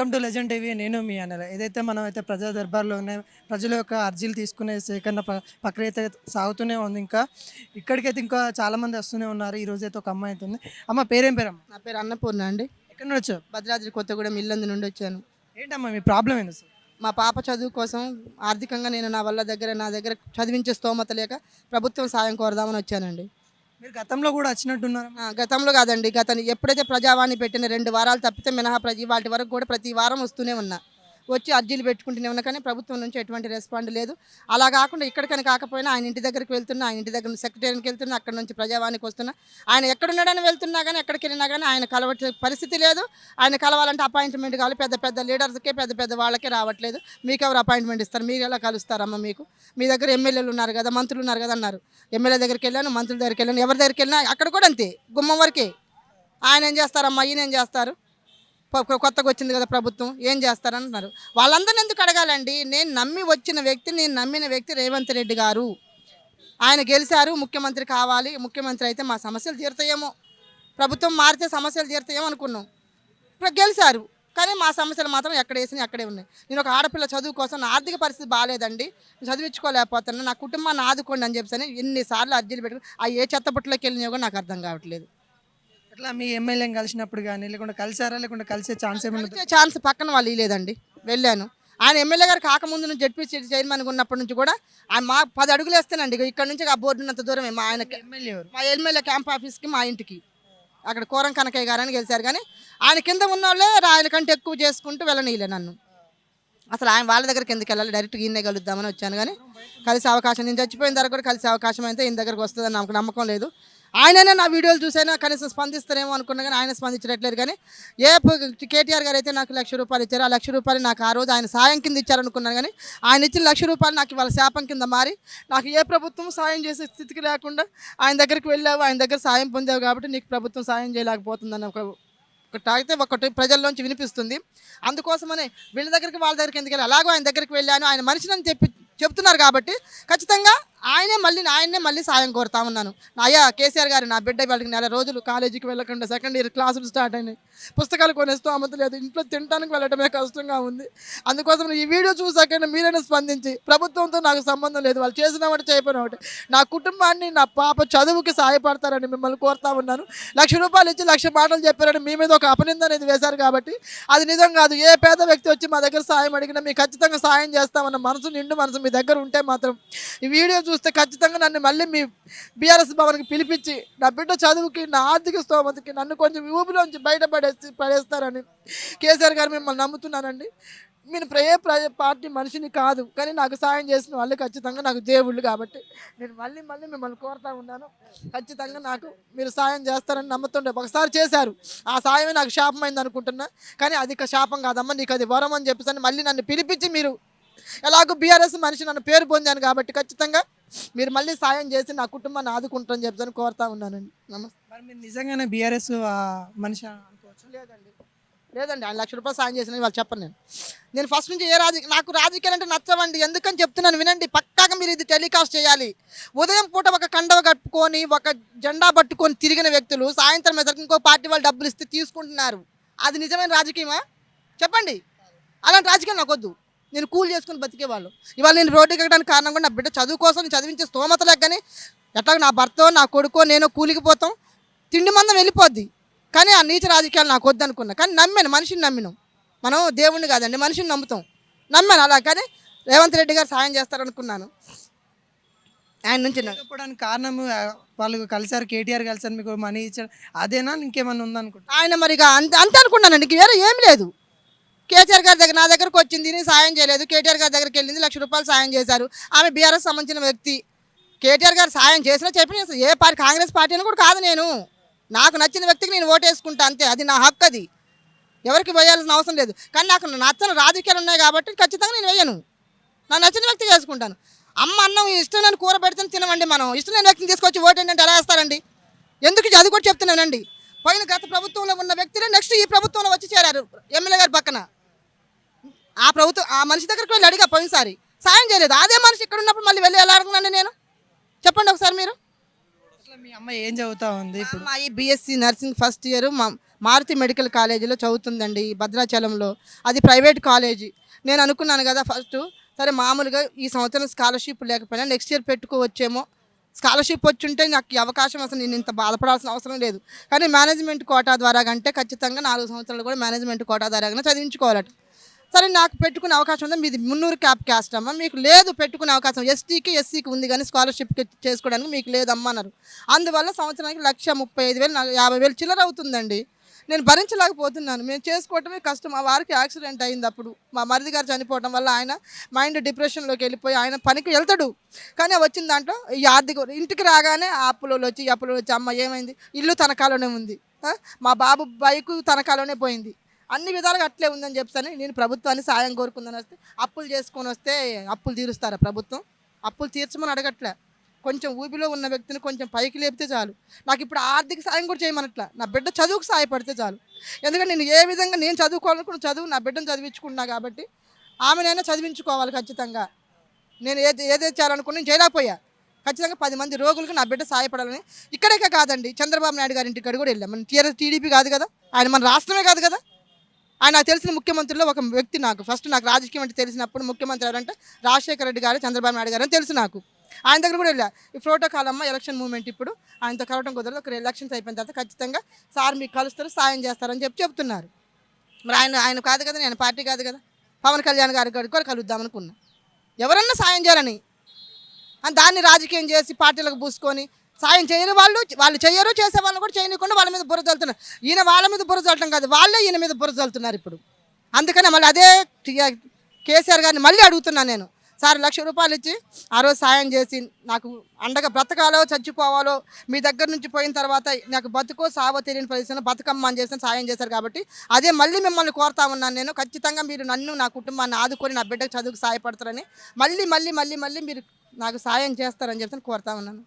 Welcome to legend TV. నేను మీ అన్నల. ఏదైతే మనం అయితే ప్రజా దర్బార్లోనే ప్రజల యొక్క అర్జీలు తీసుకునే సేకరణ ప్రక్రియ అయితే సాగుతూనే ఉంది. ఇక్కడికైతే ఇంకా చాలామంది వస్తూనే ఉన్నారు. ఈరోజు అయితే ఒక అమ్మాయి అయితే ఉంది. అమ్మ పేరేం పేరమ్మా? నా పేరు అన్నపూర్ణ అండి. ఎక్కడి నుండి వచ్చావు? భద్రాద్రి కొత్తగూడెం ఇల్లందు నుండి వచ్చాను. ఏంటమ్మా మీ ప్రాబ్లం ఏంది అసలు? మా పాప చదువు కోసం ఆర్థికంగా నేను నా దగ్గర చదివించే స్తోమత లేక ప్రభుత్వం సాయం కోరదామని వచ్చానండి. మీరు గతంలో కూడా వచ్చినట్టున్నారు. గతంలో కాదండి, ఎప్పుడైతే ప్రజావాణి పెట్టిన 2 వారాలు తప్పితే మినహా వాటి వరకు కూడా ప్రతి వారం వస్తూనే ఉన్నా, వచ్చి అర్జీలు పెట్టుకుంటూనే ఉన్నా. కానీ ప్రభుత్వం నుంచి ఎటువంటి రెస్పాండ్ లేదు. అలా కాకుండా ఇక్కడికని కాకపోయినా ఆయన ఇంటి దగ్గరికి వెళ్తున్నా, ఆయన ఇంటి దగ్గర సెక్రటరీకి వెళ్తున్నా, అక్కడ నుంచి ప్రజావాణికి వస్తున్నా. ఆయన ఎక్కడున్నాడని వెళ్తున్నా కానీ ఎక్కడికి వెళ్ళినా కానీ ఆయన కలవట్లే పరిస్థితి లేదు. ఆయన కలవాలంటే అపాయింట్మెంట్ కావాలి. పెద్ద పెద్ద లీడర్స్కే పెద్ద వాళ్ళకే రావట్లేదు. మీకు ఎవరు అపాయింట్మెంట్ ఇస్తారు? మీరు ఎలా కలుస్తారమ్మా? మీ దగ్గర ఎమ్మెల్యేలు ఉన్నారు కదా, మంత్రులు ఉన్నారు కదా అన్నారు. ఎమ్మెల్యే దగ్గరికి వెళ్ళాను, మంత్రుల దగ్గరికి వెళ్ళాను, ఎవరి దగ్గరికి వెళ్ళినా అక్కడ కూడా అంతే, గుమ్మం వరకే. ఆయన ఏం చేస్తారమ్మా, ఈయన ఏం చేస్తారు? కొత్తగా వచ్చింది కదా ప్రభుత్వం, ఏం చేస్తారంటున్నారు. వాళ్ళందరిని ఎందుకు అడగాలండి? నేను నమ్మిన వ్యక్తి రేవంత్ రెడ్డి గారు. ఆయన గెలిచారు, ముఖ్యమంత్రి కావాలి. ముఖ్యమంత్రి అయితే మా సమస్యలు తీరుతాయేమో, ప్రభుత్వం మారితే సమస్యలు తీరుతాయేమో అనుకున్నాం. ఇప్పుడు గెలిచారు, కానీ మా సమస్యలు మాత్రం ఎక్కడ వేసినా అక్కడే ఉన్నాయి. నేను ఒక ఆడపిల్ల చదువు కోసం, నా ఆర్థిక పరిస్థితి బాగాలేదండి, చదివించుకోలేకపోతున్నాను, నా కుటుంబాన్ని ఆదుకోండి అని చెప్పేసి ఎన్నిసార్లు అర్జీలు పెట్టుకుని ఆ ఏ చెత్తపుట్లోకి వెళ్ళినా కూడా నాకు అర్థం కావట్లేదు. ఇట్లా మీ ఎమ్మెల్యేని కలిసినప్పుడు కానీ లేకుండా కలిసారా, లేకుండా కలిసే ఛాన్స్ ఏమైనా? ఛాన్స్ పక్కన వాళ్ళు ఇవ్వలేదండి. వెళ్ళాను. ఆయన ఎమ్మెల్యే గారు కాకముందు నుంచి జడ్పీ చైర్మన్గా ఉన్నప్పటి నుంచి కూడా ఆయన మా 10 అడుగులు వేస్తానండి. ఇక్కడ నుంచి ఆ బోర్డు ఉన్నంత దూరమే మా ఎమ్మెల్యే క్యాంప్ ఆఫీస్కి, మా ఇంటికి. అక్కడ కోరం కనకయ్య గారు అని గెలిచారు. కానీ ఆయన కింద ఉన్న వాళ్ళే ఆయన కంటే ఎక్కువ చేసుకుంటూ వెళ్ళనీయలే నన్ను. అసలు ఆయన వాళ్ళ దగ్గరికి ఎందుకు వెళ్ళాలి? డైరెక్ట్గా ఈయనే కలుద్దామని వచ్చాను. కానీ కలిసే అవకాశం, నేను చచ్చిపోయిన దగ్గర కూడా కలిసే అవకాశం అయితే ఈయన దగ్గరకు వస్తుందని నాకు నమ్మకం లేదు. ఆయననే నా వీడియోలు చూసైనా కనీసం స్పందిస్తారేమో అనుకున్నా, కానీ ఆయన స్పందించట్లేదు. కానీ కేటీఆర్ గారు అయితే నాకు ₹1,00,000 ఇచ్చారు. ఆ ₹1,00,000 నాకు ఆ రోజు ఆయన సాయం కింద ఇచ్చారనుకున్నాను. కానీ ఆయన ఇచ్చిన ₹1,00,000 నాకు ఇవాళ శాపం కింద మారి, నాకు ఏ ప్రభుత్వం సాయం చేసే స్థితికి లేకుండా ఆయన దగ్గరికి వెళ్ళావు, ఆయన దగ్గర సాయం పొందావు కాబట్టి నీకు ప్రభుత్వం సాయం చేయలేకపోతుందని ఒకటి ప్రజల్లోంచి వినిపిస్తుంది. అందుకోసమనే వీళ్ళ దగ్గరికి వాళ్ళ దగ్గరికి ఎందుకు వెళ్ళి, అలాగో ఆయన దగ్గరికి వెళ్ళాను, ఆయన మనిషిని చెప్తున్నారు కాబట్టి ఖచ్చితంగా ఆయన్నే మళ్ళీ సాయం కోరుతా ఉన్నాను. అయ్యా కేసీఆర్ గారు, నా బిడ్డ వాళ్ళకి 1 నెల రోజులు కాలేజీకి వెళ్ళకుండా సెకండ్ ఇయర్ క్లాసులు స్టార్ట్ అయినాయి, పుస్తకాలు కొనేస్తూ అమ్మత లేదు, ఇంట్లో తినడానికి వెళ్ళటమే కష్టంగా ఉంది. అందుకోసం ఈ వీడియో చూసాకైనా మీరైనా స్పందించి, ప్రభుత్వంతో నాకు సంబంధం లేదు, వాళ్ళు చేసిన ఒకటి చేయకపోయిన ఒకటి, నా కుటుంబాన్ని, నా పాప చదువుకి సహాయపడతారని మిమ్మల్ని కోరుతా ఉన్నాను. ₹1,00,000 ఇచ్చి 1,00,000 మాటలు చెప్పారని మీ మీద ఒక అపనింద అనేది వేశారు కాబట్టి అది నిజం కాదు. ఏ పేద వ్యక్తి వచ్చి మా దగ్గర సాయం అడిగినా మీకు ఖచ్చితంగా సాయం చేస్తామన్న నిండు మనసు మీ దగ్గర ఉంటే మాత్రం ఈ వీడియో చూస్తే ఖచ్చితంగా నన్ను మళ్ళీ మీ బీఆర్ఎస్ భవన్కి పిలిపించి నా బిడ్డ చదువుకి, నా ఆర్థిక స్తోమతకి నన్ను కొంచెం ఊపిలోంచి పడేస్తారని కేసీఆర్ గారు మిమ్మల్ని నమ్ముతున్నానండి. నేను పార్టీ మనిషిని కాదు, కానీ నాకు సాయం చేసిన వాళ్ళు ఖచ్చితంగా నాకు దేవుళ్ళు కాబట్టి నేను మళ్ళీ మిమ్మల్ని కోరుతా ఉన్నాను. ఖచ్చితంగా నాకు మీరు సాయం చేస్తారని నమ్ముతుండే. ఒకసారి చేశారు, ఆ సాయమే నాకు శాపమైంది అనుకుంటున్నా. కానీ అది శాపం కాదమ్మా, నీకు అది వరం అని చెప్పేసి మళ్ళీ నన్ను పిలిపించి, మీరు ఎలాగో బీఆర్ఎస్ మనిషి, నన్ను పేరు పొందాను కాబట్టి ఖచ్చితంగా మీరు మళ్ళీ సాయం చేసి నా కుటుంబాన్ని ఆదుకుంటారని చెప్పని కోరుతా ఉన్నానండి. నమస్తే. మరి మీరు నిజంగానే బీఆర్ఎస్ మనిషి అనుకోవచ్చు? లేదండి, ఆయన ₹1,00,000 సాయం చేసిన వాళ్ళు చెప్పను. నేను ఫస్ట్ నుంచి నాకు రాజకీయాలు అంటే నచ్చవండి. ఎందుకని చెప్తున్నాను వినండి. పక్కాగా మీరు ఇది టెలికాస్ట్ చేయాలి. ఉదయం పూట ఒక కండవ కట్టుకొని, ఒక జెండా పట్టుకొని తిరిగిన వ్యక్తులు సాయంత్రం ఎదురు ఇంకో పార్టీ వాళ్ళు డబ్బులు ఇస్తే తీసుకుంటున్నారు. అది నిజమైన రాజకీయమా? చెప్పండి. అలాంటి రాజకీయం నాకు వద్దు. నేను కూలి చేసుకుని బతికేవాళ్ళు. ఇవాళ నేను రోడ్డుకి ఎక్కడానికి కారణం కూడా నా బిడ్డ చదువు కోసం చదివించే స్తోమత లేక. కానీ ఎట్లా నా భర్త, నా కొడుకో, నేను కూలికి పోతాం, తిండి మందం వెళ్ళిపోద్ది. కానీ ఆ నీచ రాజకీయాలు నాకు వద్దు అనుకున్నా. కానీ మనిషిని నమ్మినాం. మనం దేవుణ్ణి కాదండి, మనిషిని నమ్మాను. అలా కానీ రేవంత్ రెడ్డి గారు సాయం చేస్తారనుకున్నాను. ఆయన నుంచి చెప్పడానికి కారణం వాళ్ళు కలిసారు, కేటీఆర్ కలిసారు, మీకు మనీ ఇచ్చారు, అదేనా ఇంకేమన్నా ఉందనుకుంటా? ఆయన మరిగా అంతే అనుకున్నానండి, వేరే ఏమి లేదు. కేటీఆర్ గారి దగ్గర నా దగ్గరకు వచ్చింది, నేను సాయం చేయలేదు. కేటీఆర్ గారి దగ్గరికి వెళ్ళింది, ₹1,00,000 సాయం చేశారు. ఆమె బీఆర్ఎస్ సంబంధించిన వ్యక్తి. కేటీఆర్ గారు సాయం చేసినా చెప్పిన ఏ పార్టీ, కాంగ్రెస్ పార్టీ అని కూడా కాదు. నేను నాకు నచ్చిన వ్యక్తికి నేను ఓటేసుకుంటా అంతే, అది నా హక్కు. అది ఎవరికి వేయాల్సిన అవసరం లేదు. కానీ నాకు నచ్చని రాజకీయాలు ఉన్నాయి కాబట్టి ఖచ్చితంగా నేను వేయను. నా నచ్చిన వ్యక్తి చేసుకుంటాను. అన్నం ఇష్టం లేని కూర పెడితే తినవండి. మనం ఇష్టం లేని వ్యక్తిని తీసుకొచ్చి ఓటేంటంటే ఎలా వేస్తారండి? ఎందుకు అది కూడా చెప్తున్నానండి. గత ప్రభుత్వంలో ఉన్న వ్యక్తులే నెక్స్ట్ ఈ ప్రభుత్వంలో వచ్చి చేరారు ఎమ్మెల్యే గారి పక్కన. ఆ మనిషి దగ్గరికి వెళ్ళి అడిగా పోయినసారి, సాయం చేయలేదు. అదే మనిషి ఇక్కడ ఉన్నప్పుడు మళ్ళీ వెళ్ళి ఎలా అడుగునండి నేను? చెప్పండి ఒకసారి మీరు. మీ అమ్మ ఏం చదువుతా ఉంది మా ఇప్పుడు? అమ్మాయి BSc nursing first year Maruti medical కాలేజీలో చదువుతుందండి భద్రాచలంలో. అది ప్రైవేట్ కాలేజీ. నేను అనుకున్నాను కదా ఫస్ట్, సరే మామూలుగా ఈ సంవత్సరం స్కాలర్షిప్ లేకపోయినా నెక్స్ట్ ఇయర్ పెట్టుకోవచ్చేమో. స్కాలర్షిప్ వచ్చుంటే నాకు ఈ అవకాశం అసలు నేను ఇంత బాధపడాల్సిన అవసరం లేదు. కానీ మేనేజ్మెంట్ కోటా ద్వారా కంటే ఖచ్చితంగా 4 సంవత్సరాలు కూడా మేనేజ్మెంట్ కోటా ద్వారా చదివించుకోవాలట. సరే నాకు పెట్టుకునే అవకాశం ఉందా, మీది మున్నూరు క్యాప్ క్యాస్ట్ అమ్మ, మీకు లేదు పెట్టుకునే అవకాశం, ఎస్టీకి ఎస్సీకి ఉంది కానీ స్కాలర్షిప్కి చేసుకోవడానికి మీకు లేదమ్మా అన్నారు. అందువల్ల సంవత్సరానికి 1,35,000 50,000 చిల్లర అవుతుందండి. నేను భరించలేకపోతున్నాను. మేము చేసుకోవటమే కష్టం. మా వారికి యాక్సిడెంట్ అయింది అప్పుడు, మా మరిది గారు చనిపోవడం వల్ల ఆయన మైండ్ డిప్రెషన్లోకి వెళ్ళిపోయి ఆయన పనికి వెళ్తాడు. కానీ వచ్చిన దాంట్లో ఈ ఆర్థిక ఇంటికి రాగానే అప్పులో వచ్చి అమ్మ ఏమైంది, ఇల్లు తనఖాలోనే ఉంది, మా బాబు బైకు తనఖాలోనే పోయింది, అన్ని విధాలుగా అట్లే ఉందని చెప్పని నేను ప్రభుత్వాన్ని సాయం కోరుకుందని వస్తే, అప్పులు చేసుకొని వస్తే అప్పులు తీరుస్తారా ప్రభుత్వం? అప్పులు తీర్చమని అడగట్లే. కొంచెం ఊబిలో ఉన్న వ్యక్తిని కొంచెం పైకి లేపితే చాలు. నాకు ఇప్పుడు ఆర్థిక సాయం కూడా చేయమనట్లా, నా బిడ్డ చదువుకు సాయపడితే చాలు. ఎందుకంటే నేను ఏ విధంగా నేను చదువుకోవాలనుకున్న చదువు నా బిడ్డను చదివించుకున్నా కాబట్టి ఆమెనైనా చదివించుకోవాలి ఖచ్చితంగా. నేను ఏదైతే చేయాలనుకున్నా నేను చేయలేకపోయా. ఖచ్చితంగా 10 మంది రోగులకు నా బిడ్డ సాయపడాలని. ఇక్కడే కాదండి, చంద్రబాబు నాయుడు గారి ఇంటికాడ కూడా వెళ్ళాం. మన టీడీపీ కాదు కదా, ఆయన మన రాష్ట్రమే కాదు కదా. ఆయన నాకు తెలిసిన ముఖ్యమంత్రుల్లో ఒక వ్యక్తి. నాకు రాజకీయం అంటే తెలిసినప్పుడు ముఖ్యమంత్రి ఎవరంటే రాజశేఖర రెడ్డి గారు, చంద్రబాబు నాయుడు గారు అని తెలుసు నాకు. ఆయన దగ్గర కూడా వెళ్ళా. ఈ ప్రోటోకాల్ అమ్మ ఎలక్షన్ మూమెంట్, ఇప్పుడు ఆయనతో కలవడం కుదరదు, ఒక ఎలక్షన్స్ అయిపోయిన తర్వాత ఖచ్చితంగా సార్ మీకు కలుస్తారు, సాయం చేస్తారని చెప్తున్నారు. మరి ఆయన కాదు కదా, నేను పార్టీ కాదు కదా. పవన్ కళ్యాణ్ గారి కూడా కలుద్దాం అనుకున్నా, ఎవరన్నా సాయం చేయాలని. దాన్ని రాజకీయం చేసి పార్టీలకు పూసుకొని సాయం చేయరు వాళ్ళు చెయ్యరు, చేసే వాళ్ళు కూడా చేయకుండా వాళ్ళ మీద బుర్ర చల్లుతున్నారు. ఈయన వాళ్ళ మీద బుర్ర చల్లటం కాదు, వాళ్ళే ఈయన మీద బుర్ర చల్లుతున్నారు ఇప్పుడు. అందుకని మళ్ళీ అదే కేసీఆర్ గారిని మళ్ళీ అడుగుతున్నాను నేను, సార్ 1,00,000 రూపాయలు ఇచ్చి ఆ రోజు సాయం చేసి నాకు అండగా బ్రతకాలో చచ్చిపోవాలో మీ దగ్గర నుంచి పోయిన తర్వాత నాకు బతుకో సావో తెలియని పరిస్థితిలో బతుకమ్మ అని చేసిన సాయం చేశారు కాబట్టి అదే మళ్ళీ మిమ్మల్ని కోరుతా ఉన్నాను నేను. ఖచ్చితంగా మీరు నన్ను, నా కుటుంబాన్ని ఆదుకొని నా బిడ్డకు చదువుకు సాయపడతారని మళ్ళీ మీరు నాకు సాయం చేస్తారని చెప్పి కోరుతా ఉన్నాను.